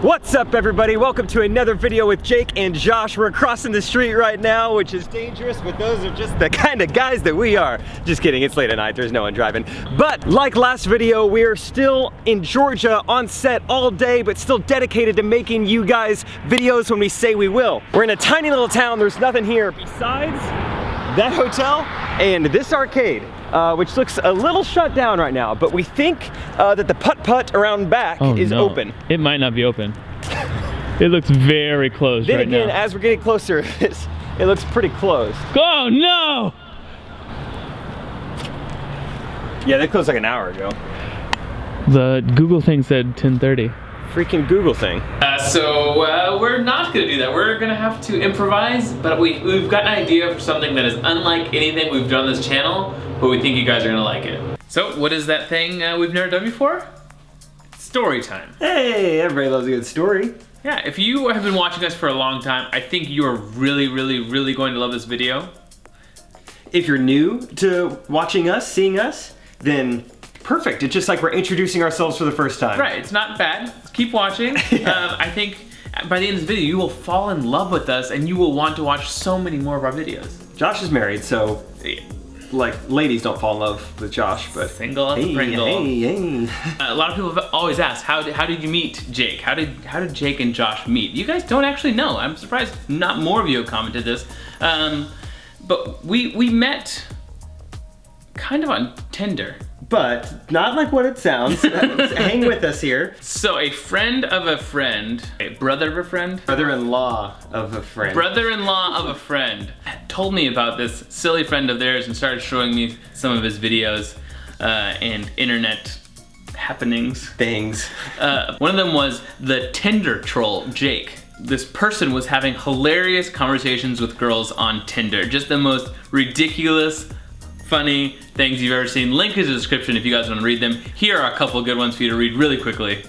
What's up, everybody? Welcome to another video with Jake and Josh. We're crossing the street right now, which is dangerous, but those are just the kind of guys that we are. Just kidding, it's late at night, there's no one driving. But like last video, we are still in Georgia on set all day, but still dedicated to making you guys videos when we say we will. We're in a tiny little town, there's nothing here besides that hotel and this arcade. Which looks a little shut down right now, but we think that the putt-putt around back is open. It might not be open. It looks very closed right now. Then again, as we're getting closer, it looks pretty closed. Oh no! Yeah, they closed like an hour ago. The Google thing said 10:30. Freaking Google thing. So we're not gonna do that. We're gonna have to improvise, but we've got an idea for something that is unlike anything we've done on this channel, but we think you guys are gonna like it. So what is that thing we've never done before? Story time. Hey, everybody loves a good story. Yeah, if you have been watching us for a long time, I think you are really going to love this video. If you're new to watching us, seeing us, then perfect. It's just like we're introducing ourselves for the first time. Right, it's not bad. Keep watching. Yeah. I think by the end of this video, you will fall in love with us and you will want to watch so many more of our videos. Josh is married, so like ladies don't fall in love with Josh, but single as a Pringle. Hey. A lot of people have always asked, how did you meet Jake? How did Jake and Josh meet? You guys don't actually know. I'm surprised not more of you have commented this. But we met kind of on Tinder. But not like what it sounds. Hang with us here. So a friend of a friend, a brother of a friend? Brother-in-law of a friend. Brother-in-law of a friend told me about this silly friend of theirs and started showing me some of his videos and internet happenings. Things. One of them was the Tinder troll, Jake. This person was having hilarious conversations with girls on Tinder. Just the most ridiculous, funny things you've ever seen. Link is in the description if you guys want to read them. Here are a couple good ones for you to read really quickly.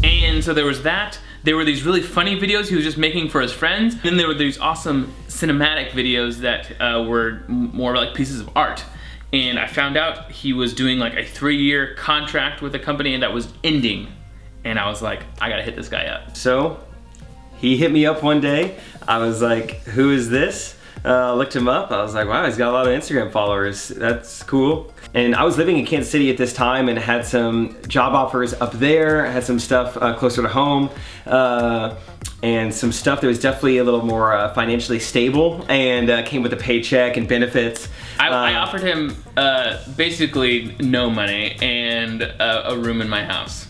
And so there was that. There were these really funny videos he was just making for his friends. Then there were these awesome cinematic videos that were more like pieces of art. And I found out he was doing like a 3-year contract with a company that was ending. And I was like, I gotta hit this guy up. So he hit me up one day. I was like, who is this? Looked him up. I was like, wow, he's got a lot of Instagram followers. That's cool. And I was living in Kansas City at this time and had some job offers up there. I had some stuff closer to home. And some stuff that was definitely a little more financially stable and came with a paycheck and benefits. I offered him basically no money and a room in my house.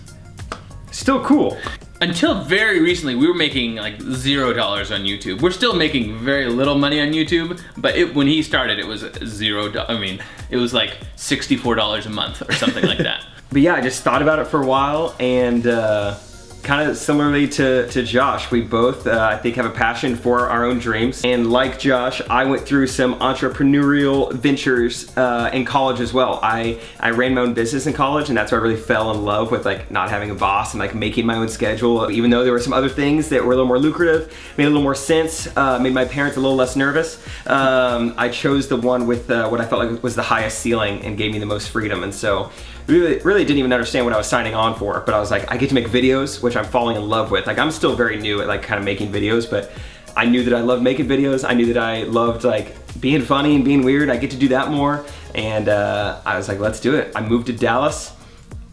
Still cool. Until very recently, we were making like $0 on YouTube. We're still making very little money on YouTube, but when he started, it was $0. I mean, it was like $64 a month or something like that. But yeah, I just thought about it for a while, and kind of similarly to Josh, we both, I think, have a passion for our own dreams. And like Josh, I went through some entrepreneurial ventures in college as well. I ran my own business in college, and that's where I really fell in love with like not having a boss and like making my own schedule. Even though there were some other things that were a little more lucrative, made a little more sense, made my parents a little less nervous. I chose the one with what I felt like was the highest ceiling and gave me the most freedom. And so really didn't even understand what I was signing on for, but I was like, I get to make videos, which I'm falling in love with. Like, I'm still very new at like kind of making videos, but I knew that I loved making videos. I knew that I loved like being funny and being weird. I get to do that more. And I was like, let's do it. I moved to Dallas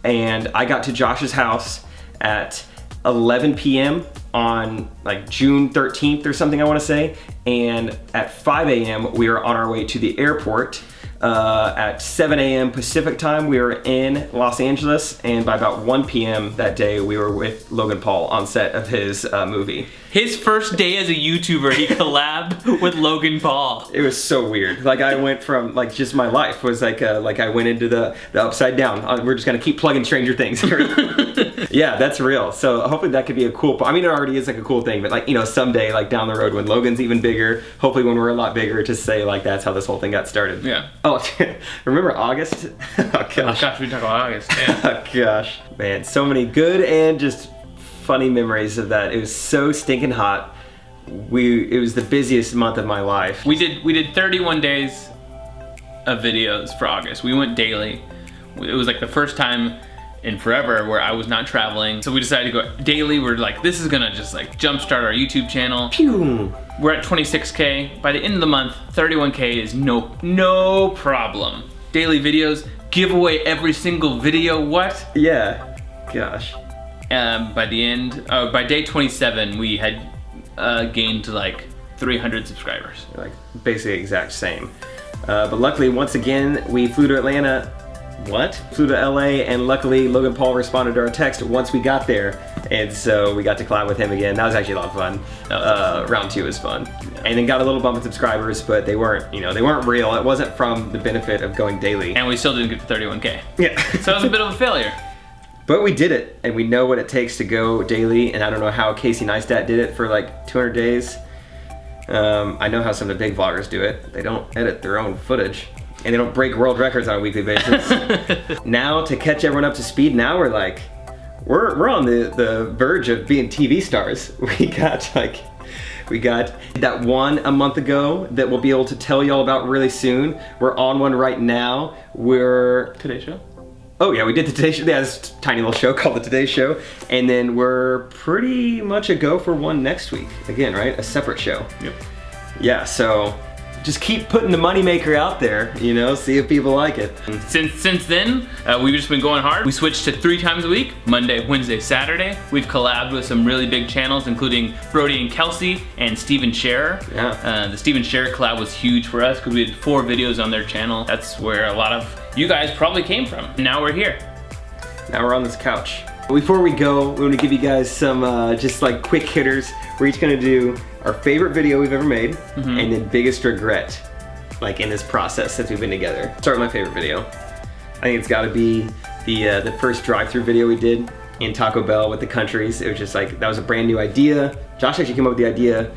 and I got to Josh's house at 11 p.m. on like June 13th or something, I wanna say. And at 5 a.m. we were on our way to the airport. At 7 a.m. Pacific time, we were in Los Angeles, and by about 1 p.m. that day, we were with Logan Paul on set of his movie. His first day as a YouTuber, he collabed with Logan Paul. It was so weird. Like, I went from, like, just my life was like I went into the upside down. We're just gonna keep plugging Stranger Things. Yeah, that's real. So hopefully that could be a cool, I mean, it already is like a cool thing, but like, you know, someday, like down the road when Logan's even bigger, hopefully when we're a lot bigger, to say like, that's how this whole thing got started. Yeah. Oh, remember August? Oh gosh. Oh gosh, we talk about August. Yeah. Oh gosh. Man, so many good and just funny memories of that. It was so stinking hot. It was the busiest month of my life. We did 31 days of videos for August. We went daily. It was like the first time in forever where I was not traveling. So we decided to go daily. We're like, this is gonna just like jumpstart our YouTube channel. Pew. We're at 26K. By the end of the month, 31K is no problem. Daily videos, give away every single video, what? Yeah, gosh. By the end, by day 27, we had gained like 300 subscribers. Like basically exact same. But luckily, once again, we flew to Atlanta. Flew to LA, and luckily Logan Paul responded to our text once we got there, and so we got to collab with him again. That was actually a lot of fun. Round 2 was fun, and then got a little bump in subscribers, but they weren't, they weren't real. It wasn't from the benefit of going daily. And we still didn't get to 31K. Yeah. So it was a bit of a failure. But we did it, and we know what it takes to go daily, and I don't know how Casey Neistat did it for like 200 days. I know how some of the big vloggers do it. They don't edit their own footage. And they don't break world records on a weekly basis. Now, to catch everyone up to speed, now we're like, we're on the verge of being TV stars. We got that one a month ago that we'll be able to tell y'all about really soon. We're on one right now. Today Show? Oh yeah, we did the Today Show. Yeah, this tiny little show called the Today Show. And then we're pretty much a go for one next week. Again, right? A separate show. Yep. Yeah, so just keep putting the moneymaker out there, see if people like it. Since then, we've just been going hard. We switched to 3 times a week, Monday, Wednesday, Saturday. We've collabed with some really big channels, including Brody and Kelsey and Steven Scherer. Yeah. The Steven Scherer collab was huge for us because we had 4 videos on their channel. That's where a lot of you guys probably came from. Now we're here. Now we're on this couch. Before we go, we want to give you guys some just like quick hitters. We're each gonna do our favorite video we've ever made, and then biggest regret, like in this process since we've been together. Start with my favorite video. I think it's gotta be the first drive-through video we did in Taco Bell with the countries. It was just like, that was a brand new idea. Josh actually came up with the idea,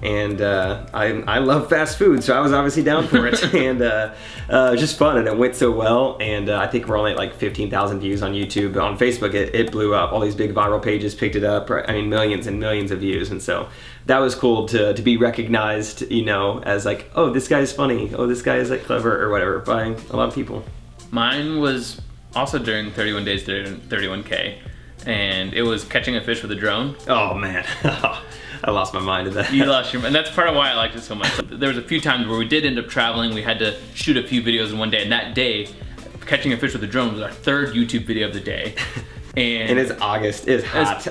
and I love fast food, so I was obviously down for it. And it was just fun, and it went so well. And I think we're only at like 15,000 views on YouTube, but on Facebook it blew up. All these big viral pages picked it up. I mean, millions and millions of views, and so that was cool to be recognized, as like, oh, this guy's funny, oh, this guy is like clever or whatever, by a lot of people. Mine was also during 31 days, 31K, and it was catching a fish with a drone. Oh man. I lost my mind to that. You lost your mind. And that's part of why I liked it so much. There was a few times where we did end up traveling. We had to shoot a few videos in one day. And that day, catching a fish with a drone was our 3rd YouTube video of the day. And it's August. It's hot.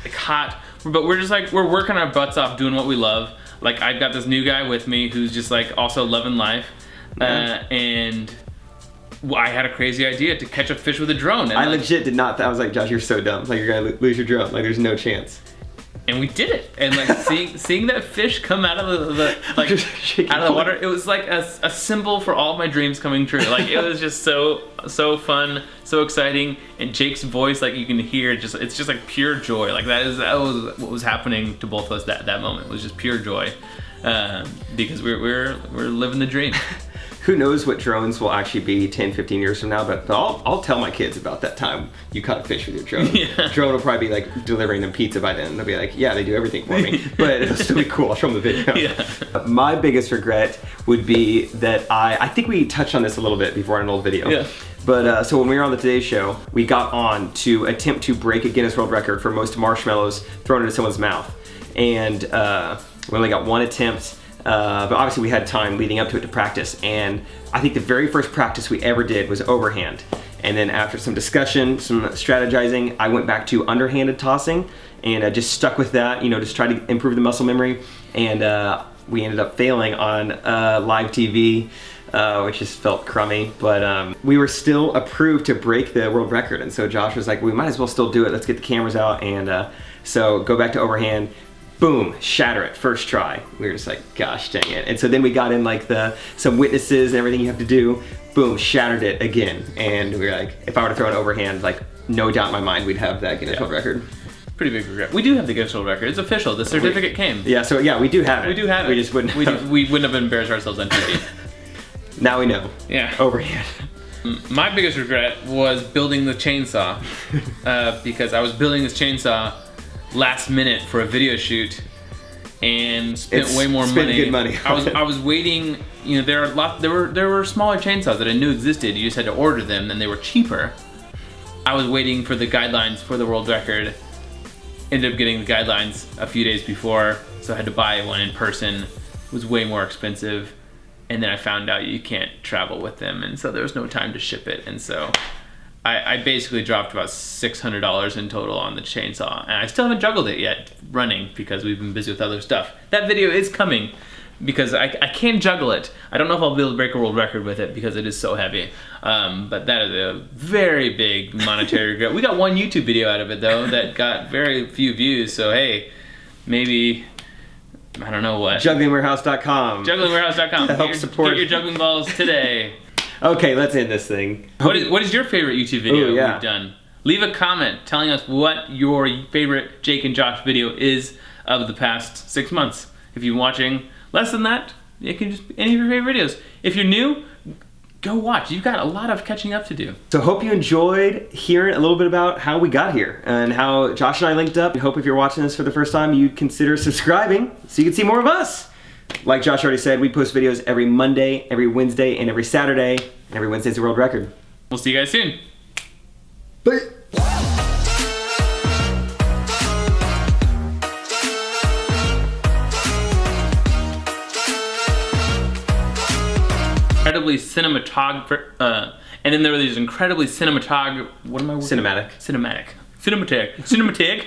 It's hot. But we're just like, we're working our butts off doing what we love. Like, I've got this new guy with me who's just like also loving life. And I had a crazy idea to catch a fish with a drone. And I legit did not. I was like, Josh, you're so dumb. Like, you're gonna lose your drone. Like, there's no chance. And we did it, and like seeing that fish come out of the out of the water, it was like a symbol for all of my dreams coming true. Like, it was just so fun, so exciting, and Jake's voice, like you can hear, it's just like pure joy. Like that was what was happening to both of us that moment. It was just pure joy, because we're living the dream. Who knows what drones will actually be 10, 15 years from now, but I'll tell my kids about that time you caught a fish with your drone. Yeah. Drone will probably be like delivering them pizza by then. They'll be like, yeah, they do everything for me. But it'll still be cool. I'll show them the video. Yeah. My biggest regret would be that I think we touched on this a little bit before in an old video. Yeah. But so when we were on the Today Show, we got on to attempt to break a Guinness World Record for most marshmallows thrown into someone's mouth. And we only got 1 attempt. But obviously we had time leading up to it to practice, and I think the very first practice we ever did was overhand. And then after some discussion, some strategizing, I went back to underhanded tossing, and just stuck with that, just try to improve the muscle memory. And we ended up failing on live TV, which just felt crummy. But we were still approved to break the world record, and so Josh was like, we might as well still do it. Let's get the cameras out, and so go back to overhand. Boom, shatter it, first try. We were just like, gosh dang it. And so then we got in like some witnesses and everything you have to do. Boom, shattered it again. And we were like, if I were to throw an overhand, like no doubt in my mind we'd have that Guinness World Record. Pretty big regret. We do have the Guinness World Record. It's official. The certificate came. Yeah, so yeah, we do have it. We do have it. We just wouldn't we wouldn't have embarrassed ourselves on TV. Now we know. Yeah. Overhand. My biggest regret was building the chainsaw. Because I was building this chainsaw last minute for a video shoot and spent way more money. Good money. I was waiting. There were smaller chainsaws that I knew existed. You just had to order them, and they were cheaper. I was waiting for the guidelines for the world record. Ended up getting the guidelines a few days before, so I had to buy one in person. It was way more expensive. And then I found out you can't travel with them, and so there was no time to ship it. And so I basically dropped about $600 in total on the chainsaw, and I still haven't juggled it yet running because we've been busy with other stuff. That video is coming because I can juggle it. I don't know if I'll be able to break a world record with it because it is so heavy, but that is a very big monetary regret. We got one YouTube video out of it though that got very few views, so hey, maybe, I don't know what. Jugglingwarehouse.com. Jugglingwarehouse.com. To help support. Get your juggling balls today. Okay, let's end this thing. What is your favorite YouTube video Ooh, yeah. we've done? Leave a comment telling us what your favorite Jake and Josh video is of the past 6 months. If you're watching less than that, it can just be any of your favorite videos. If you're new, go watch. You've got a lot of catching up to do. So hope you enjoyed hearing a little bit about how we got here and how Josh and I linked up. I hope if you're watching this for the first time, you'd consider subscribing so you can see more of us. Like Josh already said, we post videos every Monday, every Wednesday, and every Saturday. Every Wednesday's a world record. We'll see you guys soon. Bye. Incredibly cinematographer, and then there were these incredibly cinematic. Cinematic. Cinematic.